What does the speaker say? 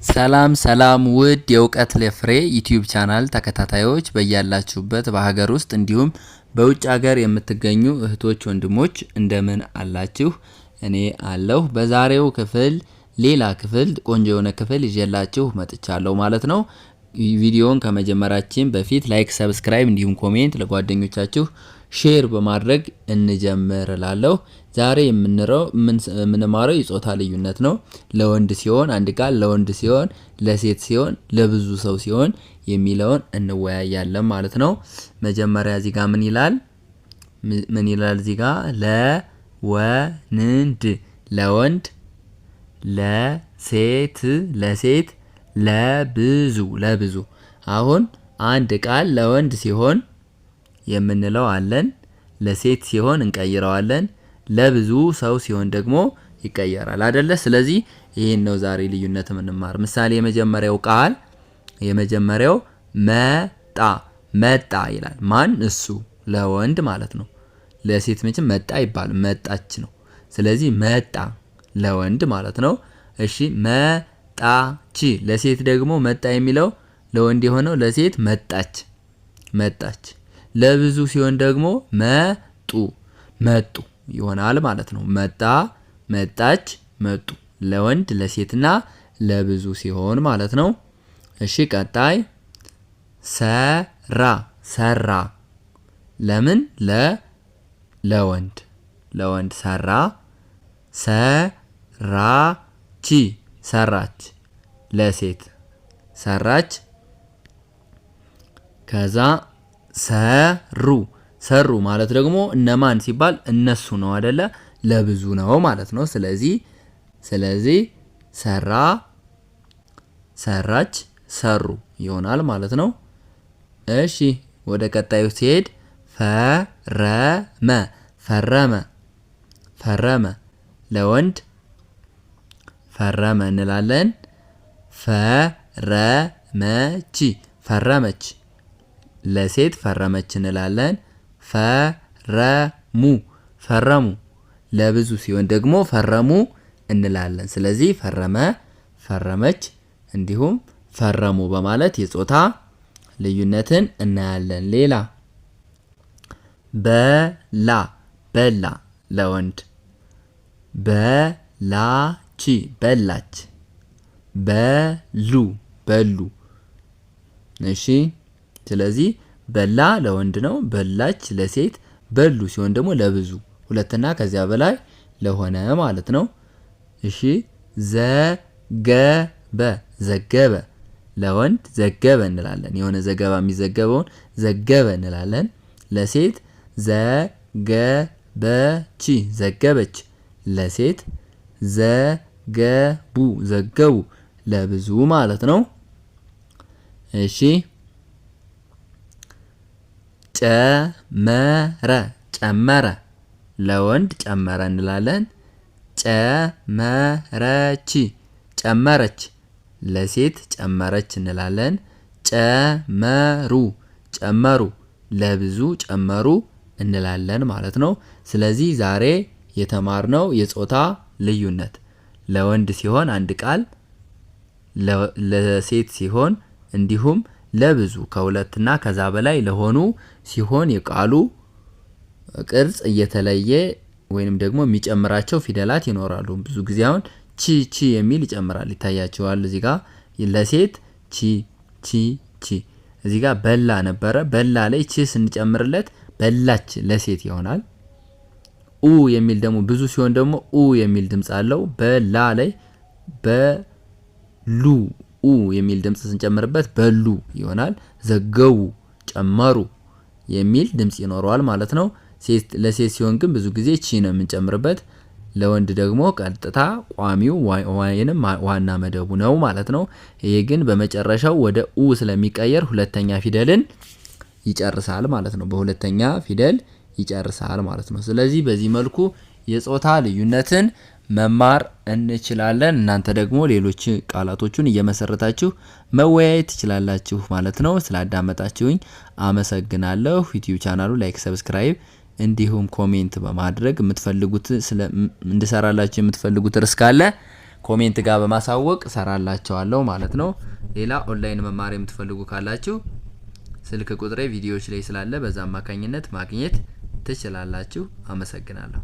ሰላም ሰላም ውድ የእውቀት ለፍሬ ዩቲዩብ ቻናል ተከታታዮች በያላችሁበት በሀገር ውስጥ እንዲሁም በውጭ ሀገር የምትገኙ እህቶች ወንድሞች እንደምን አላችሁ? እኔ አለሁ። በዛሬው ክፍል ሌላ ክፍል ቆንጆ የሆነ ክፍል ይዤላችሁ መጥቻለሁ ማለት ነው። ቪዲዮውን ከመጀመራችን በፊት ላይክ፣ ሰብስክራይብ እንዲሁም ኮሜንት ለጓደኞቻችሁ ሼር በማድረግ እንጀምር እላለሁ። ዛሬ የምንማረው የጾታ ልዩነት ነው። ለወንድ ሲሆን አንድ ቃል፣ ለወንድ ሲሆን፣ ለሴት ሲሆን፣ ለብዙ ሰው ሲሆን የሚለውን እንወያያለን ማለት ነው። መጀመሪያ እዚህ ጋር ምን ይላል? እዚህ ጋር ለወንድ፣ ለወንድ፣ ለሴት፣ ለሴት፣ ለብዙ፣ ለብዙ። አሁን አንድ ቃል ለወንድ ሲሆን የምንለው አለን፣ ለሴት ሲሆን እንቀይረዋለን፣ ለብዙ ሰው ሲሆን ደግሞ ይቀየራል አይደለ? ስለዚህ ይሄን ነው ዛሬ ልዩነት የምንማር። ምሳሌ የመጀመሪያው ቃል የመጀመሪያው መጣ፣ መጣ ይላል። ማን? እሱ፣ ለወንድ ማለት ነው። ለሴት መቼም መጣ ይባላል፣ መጣች ነው። ስለዚህ መጣ ለወንድ ማለት ነው። እሺ መጣች፣ ለሴት ደግሞ መጣ የሚለው ለወንድ የሆነው ለሴት መጣች፣ መጣች። ለብዙ ሲሆን ደግሞ መጡ፣ መጡ ይሆናል ማለት ነው። መጣ፣ መጣች፣ መጡ ለወንድ ለሴትና ለብዙ ሲሆን ማለት ነው። እሺ ቀጣይ ሰራ፣ ሰራ። ለምን? ለወንድ፣ ለወንድ ሰራ። ሰራች፣ ሰራች ለሴት ሰራች። ከዛ ሰሩ፣ ሰሩ ማለት ደግሞ እነማን ሲባል እነሱ ነው አይደለ? ለብዙ ነው ማለት ነው። ስለዚህ ሰራ፣ ሰራች፣ ሰሩ ይሆናል ማለት ነው። እሺ ወደ ቀጣዩ ሲሄድ ፈረመ፣ ፈረመ፣ ፈረመ ለወንድ ፈረመ እንላለን። ፈረመች፣ ፈረመች ለሴት ፈረመች እንላለን። ፈረሙ፣ ፈረሙ ለብዙ ሲሆን ደግሞ ፈረሙ እንላለን። ስለዚህ ፈረመ፣ ፈረመች እንዲሁም ፈረሙ በማለት የጾታ ልዩነትን እናያለን። ሌላ በላ፣ በላ ለወንድ በላች፣ በላች። በሉ፣ በሉ። እሺ ስለዚህ በላ ለወንድ ነው፣ በላች ለሴት፣ በሉ ሲሆን ደግሞ ለብዙ ሁለትና ከዚያ በላይ ለሆነ ማለት ነው። እሺ ዘገበ፣ ዘገበ ለወንድ ዘገበ እንላለን። የሆነ ዘገባ የሚዘገበውን ዘገበ እንላለን። ለሴት ዘገበች፣ ዘገበች ለሴት፣ ዘገቡ፣ ዘገቡ ለብዙ ማለት ነው። እሺ ጨመረ፣ ጨመረ ለወንድ ጨመረ እንላለን። ጨመረች፣ ጨመረች ለሴት ጨመረች እንላለን። ጨመሩ፣ ጨመሩ ለብዙ ጨመሩ እንላለን ማለት ነው። ስለዚህ ዛሬ የተማርነው የጾታ ልዩነት ለወንድ ሲሆን አንድ ቃል፣ ለሴት ሲሆን እንዲሁም ለብዙ ከሁለትና ከዛ በላይ ለሆኑ ሲሆን የቃሉ ቅርጽ እየተለየ ወይንም ደግሞ የሚጨምራቸው ፊደላት ይኖራሉ። ብዙ ጊዜ አሁን ቺ የሚል ይጨምራል፣ ይታያቸዋል። እዚህ ጋር ለሴት ቺ። እዚህ ጋር በላ ነበረ፣ በላ ላይ ቺ ስንጨምርለት በላች ለሴት ይሆናል። ኡ የሚል ደግሞ ብዙ ሲሆን ደግሞ ኡ የሚል ድምጽ አለው። በላ ላይ በሉ ኡ የሚል ድምጽ ስንጨምርበት በሉ ይሆናል። ዘገቡ፣ ጨመሩ የሚል ድምጽ ይኖረዋል ማለት ነው። ለሴት ሲሆን ግን ብዙ ጊዜ ቺ ነው የምንጨምርበት። ለወንድ ደግሞ ቀጥታ ቋሚው ወይንም ዋና መደቡ ነው ማለት ነው። ይሄ ግን በመጨረሻው ወደ ኡ ስለሚቀየር ሁለተኛ ፊደልን ይጨርሳል ማለት ነው። በሁለተኛ ፊደል ይጨርሳል ማለት ነው። ስለዚህ በዚህ መልኩ የጾታ ልዩነትን መማር እንችላለን። እናንተ ደግሞ ሌሎች ቃላቶቹን እየመሰረታችሁ መወያየት ትችላላችሁ ማለት ነው። ስላዳመጣችሁኝ አመሰግናለሁ። ዩቲዩብ ቻናሉ ላይክ፣ ሰብስክራይብ እንዲሁም ኮሜንት በማድረግ እንድሰራላችሁ የምትፈልጉት ርዕስ ካለ ኮሜንት ጋር በማሳወቅ ሰራላችኋለሁ ማለት ነው። ሌላ ኦንላይን መማር የምትፈልጉ ካላችሁ ስልክ ቁጥሬ ቪዲዮዎች ላይ ስላለ በዛ አማካኝነት ማግኘት ትችላላችሁ። አመሰግናለሁ።